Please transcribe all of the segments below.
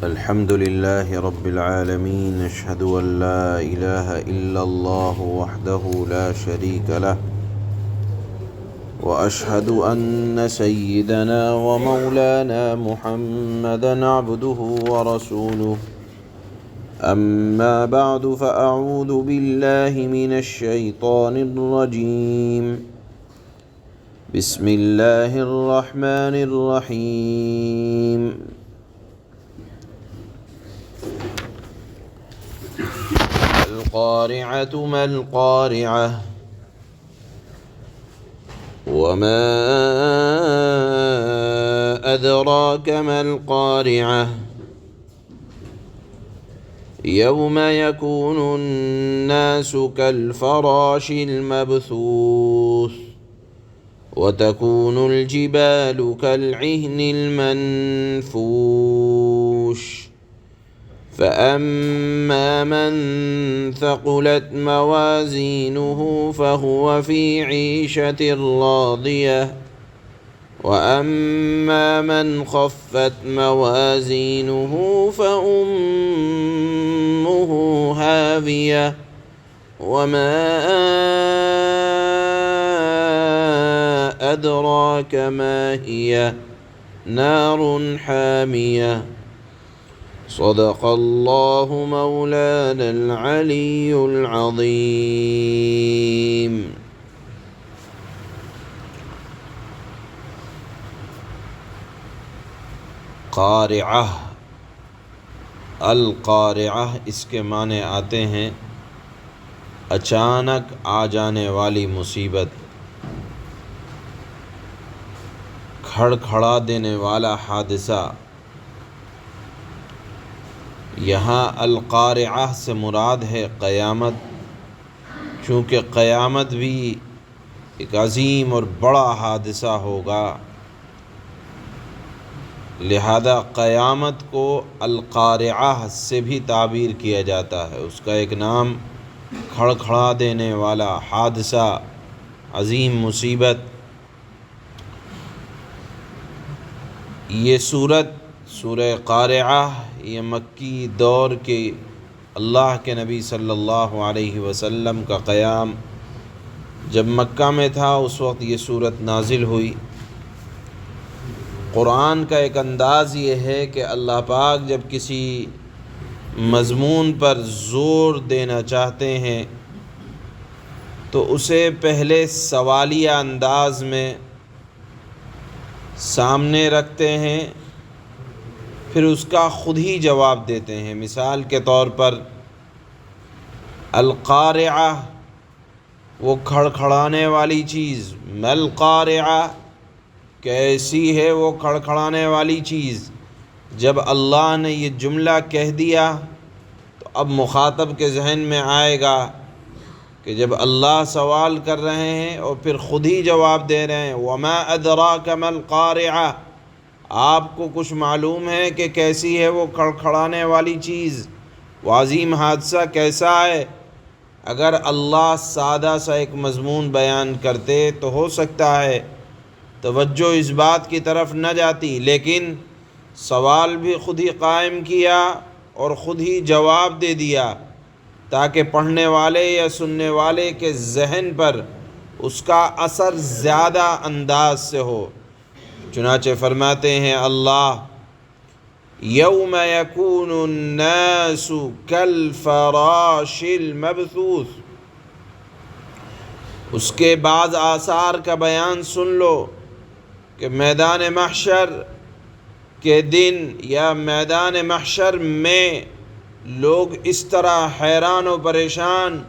الحمد لله رب العالمين، أشهد أن لا إله إلا الله وحده لا شريك له، وأشهد أن سيدنا ومولانا محمدا عبده ورسوله. أما بعد، فأعوذ بالله من الشيطان الرجيم. بسم الله الرحمن الرحيم. القارعة ما القارعة، وما أدراك ما القارعة. يوم يكون الناس كالفراش المبثوث، وتكون الجبال كالعهن المنفوش. فأما من ثقلت موازينه فهو في عيشة راضية، وأما من خفت موازينه فأمه هاوية، وما أدراك ما هي، نار حامية. صدق الله مولانا العلي العظيم. قارعہ، القارعہ اس کے معنی آتے ہیں اچانک آ جانے والی مصیبت، کھڑکھڑا دینے والا حادثہ۔ یہاں القارعہ سے مراد ہے قیامت، چونکہ قیامت بھی ایک عظیم اور بڑا حادثہ ہوگا، لہذا قیامت کو القارعہ سے بھی تعبیر کیا جاتا ہے۔ اس کا ایک نام کھڑکھڑا دینے والا حادثہ، عظیم مصیبت۔ یہ سورہ قارعہ یہ مکی دور کے اللہ کے نبی صلی اللہ علیہ وسلم کا قیام جب مکہ میں تھا، اس وقت یہ صورت نازل ہوئی۔ قرآن کا ایک انداز یہ ہے کہ اللہ پاک جب کسی مضمون پر زور دینا چاہتے ہیں تو اسے پہلے سوالیہ انداز میں سامنے رکھتے ہیں، پھر اس کا خود ہی جواب دیتے ہیں۔ مثال کے طور پر القارعہ وہ کھڑکھڑانے والی چیز، ما القارعہ کیسی ہے وہ کھڑکھڑانے والی چیز۔ جب اللہ نے یہ جملہ کہہ دیا تو اب مخاطب کے ذہن میں آئے گا کہ جب اللہ سوال کر رہے ہیں اور پھر خود ہی جواب دے رہے ہیں، وما ادراک ما القارعہ، آپ کو کچھ معلوم ہے کہ کیسی ہے وہ کھڑکھڑانے والی چیز، وہ عظیم حادثہ کیسا ہے؟ اگر اللہ سادہ سا ایک مضمون بیان کرتے تو ہو سکتا ہے توجہ اس بات کی طرف نہ جاتی، لیکن سوال بھی خود ہی قائم کیا اور خود ہی جواب دے دیا تاکہ پڑھنے والے یا سننے والے کے ذہن پر اس کا اثر زیادہ انداز سے ہو۔ چنانچہ فرماتے ہیں اللہ، یوم یکون الناس کالفراش المبثوث، اس کے بعض آثار کا بیان سن لو کہ میدان محشر کے دن یا میدان محشر میں لوگ اس طرح حیران و پریشان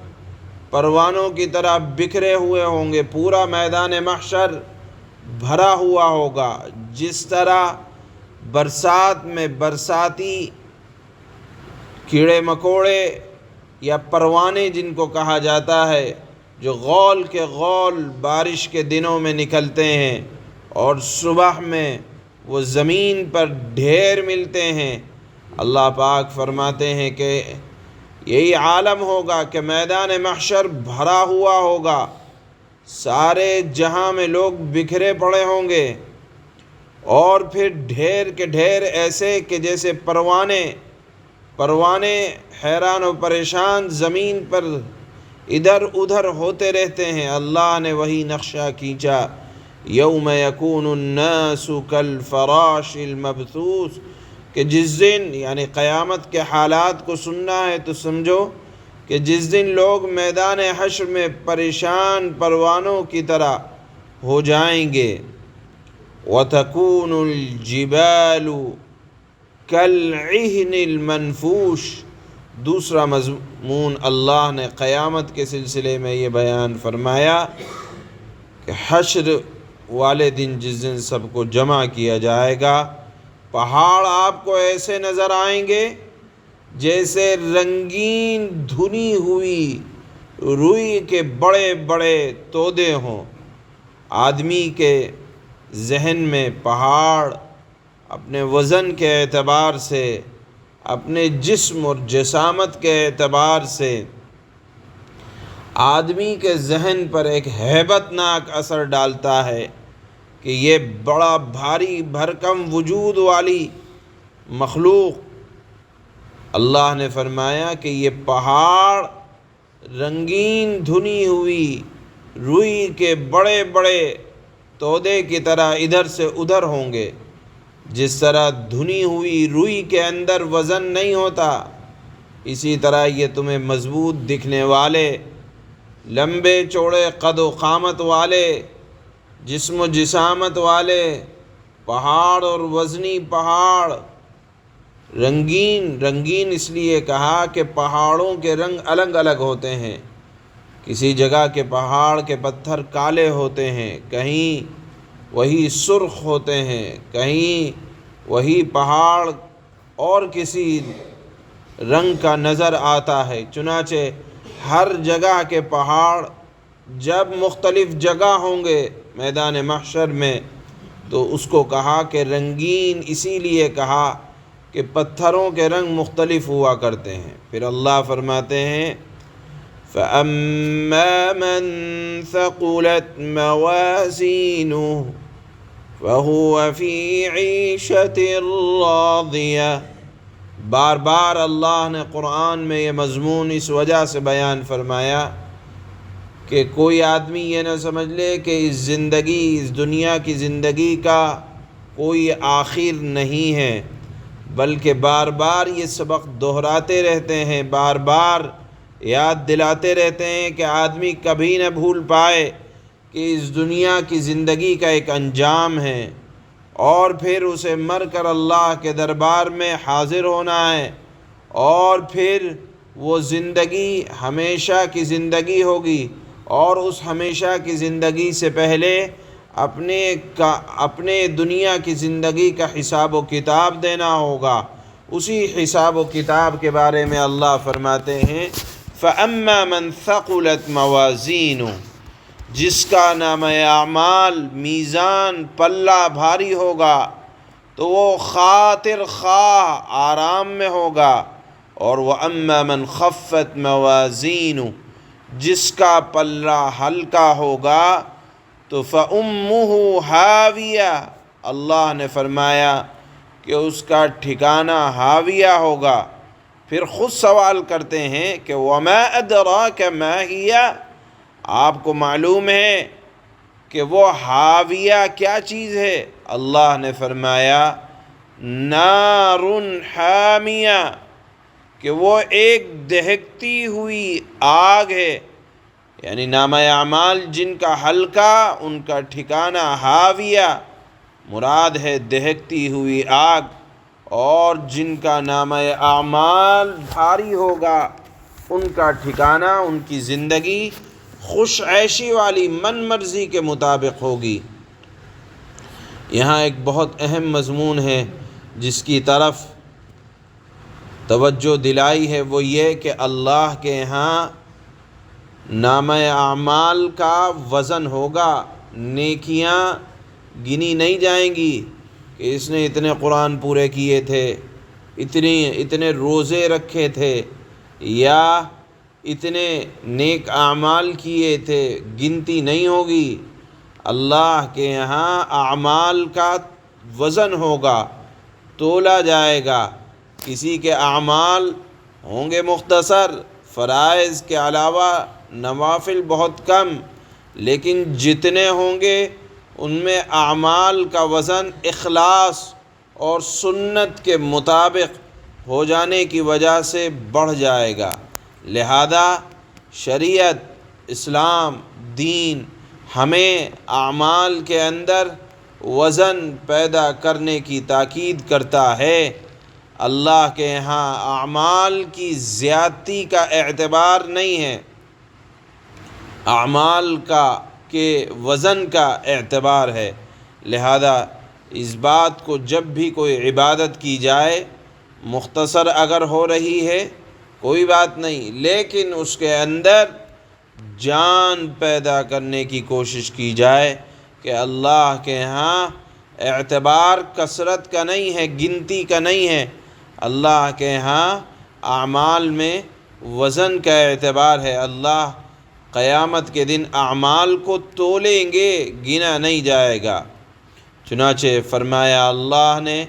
پروانوں کی طرح بکھرے ہوئے ہوں گے۔ پورا میدان محشر بھرا ہوا ہوگا، جس طرح برسات میں برساتی کیڑے مکوڑے یا پروانے جن کو کہا جاتا ہے، جو غول کے غول بارش کے دنوں میں نکلتے ہیں اور صبح میں وہ زمین پر ڈھیر ملتے ہیں، اللہ پاک فرماتے ہیں کہ یہی عالم ہوگا کہ میدان محشر بھرا ہوا ہوگا، سارے جہاں میں لوگ بکھرے پڑے ہوں گے، اور پھر ڈھیر کے ڈھیر ایسے کہ جیسے پروانے حیران و پریشان زمین پر ادھر ادھر ہوتے رہتے ہیں۔ اللہ نے وہی نقشہ کھینچا، یوم یکون الناس کالفراش المبثوث، کہ جس دن، یعنی قیامت کے حالات کو سننا ہے تو سمجھو کہ جس دن لوگ میدان حشر میں پریشان پروانوں کی طرح ہو جائیں گے۔ وَتَكُونُ الْجِبَالُ كَالْعِهْنِ الْمَنْفُوشِ۔ دوسرا مضمون اللہ نے قیامت کے سلسلے میں یہ بیان فرمایا کہ حشر والے دن جس دن سب کو جمع کیا جائے گا، پہاڑ آپ کو ایسے نظر آئیں گے جیسے رنگین دھنی ہوئی روئی کے بڑے بڑے تودے ہوں۔ آدمی کے ذہن میں پہاڑ اپنے وزن کے اعتبار سے، اپنے جسم اور جسامت کے اعتبار سے آدمی کے ذہن پر ایک ہیبت ناک اثر ڈالتا ہے کہ یہ بڑا بھاری بھرکم وجود والی مخلوق۔ اللہ نے فرمایا کہ یہ پہاڑ رنگین دھنی ہوئی روئی کے بڑے بڑے تودے کی طرح ادھر سے ادھر ہوں گے۔ جس طرح دھنی ہوئی روئی کے اندر وزن نہیں ہوتا، اسی طرح یہ تمہیں مضبوط دکھنے والے، لمبے چوڑے قد و قامت والے، جسم و جسامت والے پہاڑ اور وزنی پہاڑ، رنگین اس لیے کہا کہ پہاڑوں کے رنگ الگ الگ ہوتے ہیں۔ کسی جگہ کے پہاڑ کے پتھر کالے ہوتے ہیں، کہیں وہی سرخ ہوتے ہیں، کہیں وہی پہاڑ اور کسی رنگ کا نظر آتا ہے۔ چنانچہ ہر جگہ کے پہاڑ جب مختلف جگہ ہوں گے میدان محشر میں تو اس کو کہا کہ رنگین، اسی لیے کہا کہ پتھروں کے رنگ مختلف ہوا کرتے ہیں۔ پھر اللہ فرماتے ہیں فَأَمَّا مَن ثَقُلَتْ مَوَازِينُهُ فَهُوَ فِي عِيشَةٍ رَاضِيَةٍ۔ بار بار اللہ نے قرآن میں یہ مضمون اس وجہ سے بیان فرمایا کہ کوئی آدمی یہ نہ سمجھ لے کہ اس دنیا کی زندگی کا کوئی آخر نہیں ہے، بلکہ بار بار یہ سبق دہراتے رہتے ہیں، بار بار یاد دلاتے رہتے ہیں کہ آدمی کبھی نہ بھول پائے کہ اس دنیا کی زندگی کا ایک انجام ہے، اور پھر اسے مر کر اللہ کے دربار میں حاضر ہونا ہے، اور پھر وہ زندگی ہمیشہ کی زندگی ہوگی، اور اس ہمیشہ کی زندگی سے پہلے اپنے دنیا کی زندگی کا حساب و کتاب دینا ہوگا۔ اسی حساب و کتاب کے بارے میں اللہ فرماتے ہیں فَأَمَّا مَن ثَقُلَتْ مَوَازِينُهُ، جس کا نام اعمال میزان پلہ بھاری ہوگا تو وہ خاطر خواہ آرام میں ہوگا، اور وَأَمَّا مَنْ خَفَّتْ مَوَازِينُهُ، جس کا پلہ ہلکا ہوگا تو فَأُمُّهُ ہاویہ، اللہ نے فرمایا کہ اس کا ٹھکانہ ہاویہ ہوگا۔ پھر خود سوال کرتے ہیں کہ وَمَا أَدْرَاكَ مَا هِيَ، آپ کو معلوم ہے کہ وہ ہاویہ کیا چیز ہے؟ اللہ نے فرمایا نار حامیہ، کہ وہ ایک دہکتی ہوئی آگ ہے۔ یعنی نامہ اعمال جن کا ہلکا، ان کا ٹھکانہ ہاویہ مراد ہے دہکتی ہوئی آگ، اور جن کا نامہ اعمال بھاری ہوگا ان کا ٹھکانہ، ان کی زندگی خوش عیشی والی من مرضی کے مطابق ہوگی۔ یہاں ایک بہت اہم مضمون ہے جس کی طرف توجہ دلائی ہے، وہ یہ کہ اللہ کے ہاں نامہ اعمال کا وزن ہوگا، نیکیاں گنی نہیں جائیں گی کہ اس نے اتنے قرآن پورے کیے تھے، اتنے روزے رکھے تھے، یا اتنے نیک اعمال کیے تھے، گنتی نہیں ہوگی۔ اللہ کے یہاں اعمال کا وزن ہوگا، تولا جائے گا۔ کسی کے اعمال ہوں گے مختصر، فرائض کے علاوہ نوافل بہت کم، لیکن جتنے ہوں گے ان میں اعمال کا وزن اخلاص اور سنت کے مطابق ہو جانے کی وجہ سے بڑھ جائے گا۔ لہذا شریعت، اسلام، دین ہمیں اعمال کے اندر وزن پیدا کرنے کی تاکید کرتا ہے۔ اللہ کے ہاں اعمال کی زیادتی کا اعتبار نہیں ہے، اعمال کے وزن کا اعتبار ہے۔ لہذا اس بات کو جب بھی کوئی عبادت کی جائے، مختصر اگر ہو رہی ہے کوئی بات نہیں، لیکن اس کے اندر جان پیدا کرنے کی کوشش کی جائے کہ اللہ کے ہاں اعتبار کثرت کا نہیں ہے، گنتی کا نہیں ہے، اللہ کے ہاں اعمال میں وزن کا اعتبار ہے۔ اللہ قیامت کے دن اعمال کو تولیں گے، گنا نہیں جائے گا۔ چنانچہ فرمایا اللہ نے،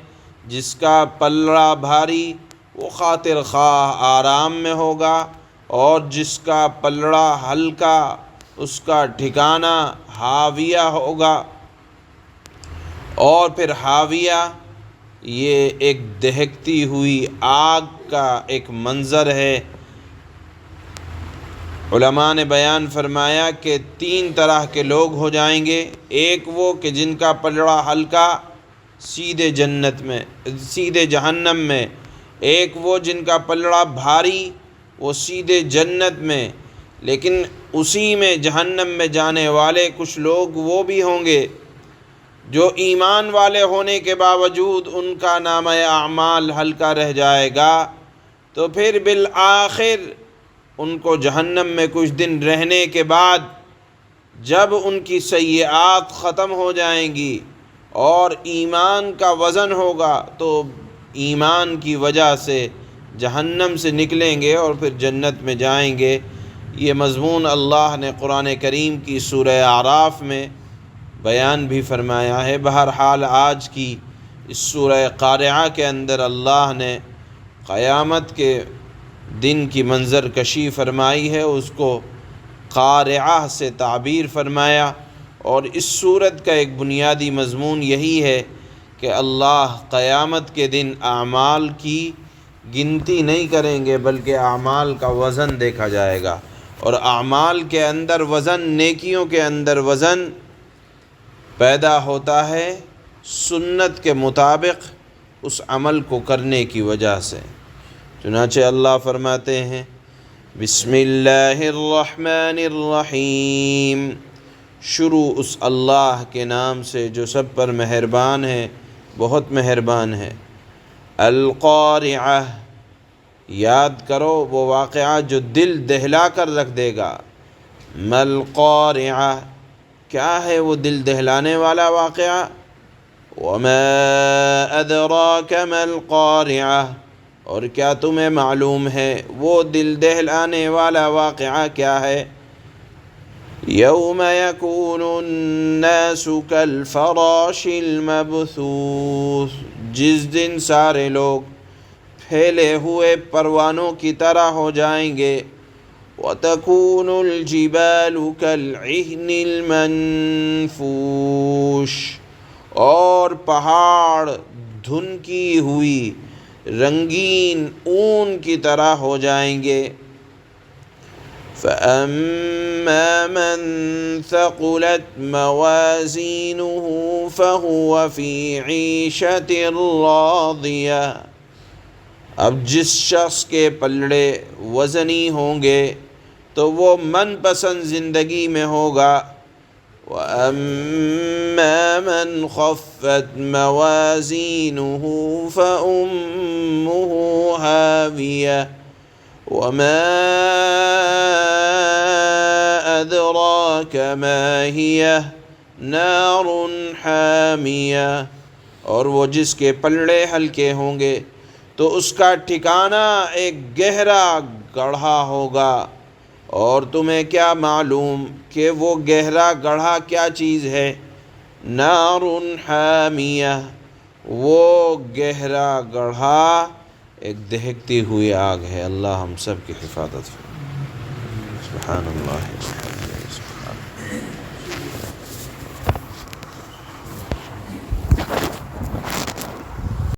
جس کا پلڑا بھاری وہ خاطر خواہ آرام میں ہوگا، اور جس کا پلڑا ہلکا اس کا ٹھکانہ ہاویہ ہوگا۔ اور پھر ہاویہ یہ ایک دہکتی ہوئی آگ کا ایک منظر ہے۔ علماء نے بیان فرمایا کہ 3 طرح کے لوگ ہو جائیں گے۔ ایک وہ کہ جن کا پلڑا ہلکا سیدھے جہنم میں، ایک وہ جن کا پلڑا بھاری وہ سیدھے جنت میں، لیکن اسی میں جہنم میں جانے والے کچھ لوگ وہ بھی ہوں گے جو ایمان والے ہونے کے باوجود ان کا نامہ اعمال ہلکا رہ جائے گا، تو پھر بالآخر ان کو جہنم میں کچھ دن رہنے کے بعد جب ان کی سیئات ختم ہو جائیں گی اور ایمان کا وزن ہوگا تو ایمان کی وجہ سے جہنم سے نکلیں گے اور پھر جنت میں جائیں گے۔ یہ مضمون اللہ نے قرآن کریم کی سورہ اعراف میں بیان بھی فرمایا ہے۔ بہرحال آج کی اس سورہ قارعہ کے اندر اللہ نے قیامت کے دن کی منظر کشی فرمائی ہے، اس کو قارعہ سے تعبیر فرمایا، اور اس صورت کا ایک بنیادی مضمون یہی ہے کہ اللہ قیامت کے دن اعمال کی گنتی نہیں کریں گے بلکہ اعمال کا وزن دیکھا جائے گا، اور اعمال کے اندر وزن، نیکیوں کے اندر وزن پیدا ہوتا ہے سنت کے مطابق اس عمل کو کرنے کی وجہ سے۔ چنانچہ اللہ فرماتے ہیں، بسم اللہ الرحمن الرحیم، شروع اس اللہ کے نام سے جو سب پر مہربان ہے، بہت مہربان ہے۔ القارعہ، یاد کرو وہ واقعہ جو دل دہلا کر رکھ دے گا۔ ما القارعہ، کیا ہے وہ دل دہلانے والا واقعہ؟ وما ادراک ما القارعہ، اور کیا تمہیں معلوم ہے وہ دل دہلانے والا واقعہ کیا ہے؟ یوم یکون الناس کالفراش المبثوث، جس دن سارے لوگ پھیلے ہوئے پروانوں کی طرح ہو جائیں گے۔ وتکون الجبال کالعہن المنفوش، اور پہاڑ دھنکی ہوئی رنگین اون کی طرح ہو جائیں گے۔ فَأَمَّا مَنْ ثَقُلَتْ مَوَازِينُهُ فَهُوَ فِي عِيشَةٍ رَاضِيَةٍ، اب جس شخص کے پلڑے وزنی ہوں گے تو وہ من پسند زندگی میں ہوگا۔ وَأَمَّا مَنْ خَفَّتْ مَوَازِينُهُ فَأُمُّهُ هَاوِيَةٌ وَمَا أَدْرَاكَ مَا هِيَهْ نَارٌ حَامِيَةٌ، اور وہ جس کے پلڑے ہلکے ہوں گے تو اس کا ٹھکانہ ایک گہرا گڑھا ہوگا، اور تمہیں کیا معلوم کہ وہ گہرا گڑھا کیا چیز ہے؟ نار حامیہ، وہ گہرا گڑھا ایک دہکتی ہوئی آگ ہے۔ اللہ ہم سب کی حفاظت فرمائے۔ سبحان اللہ۔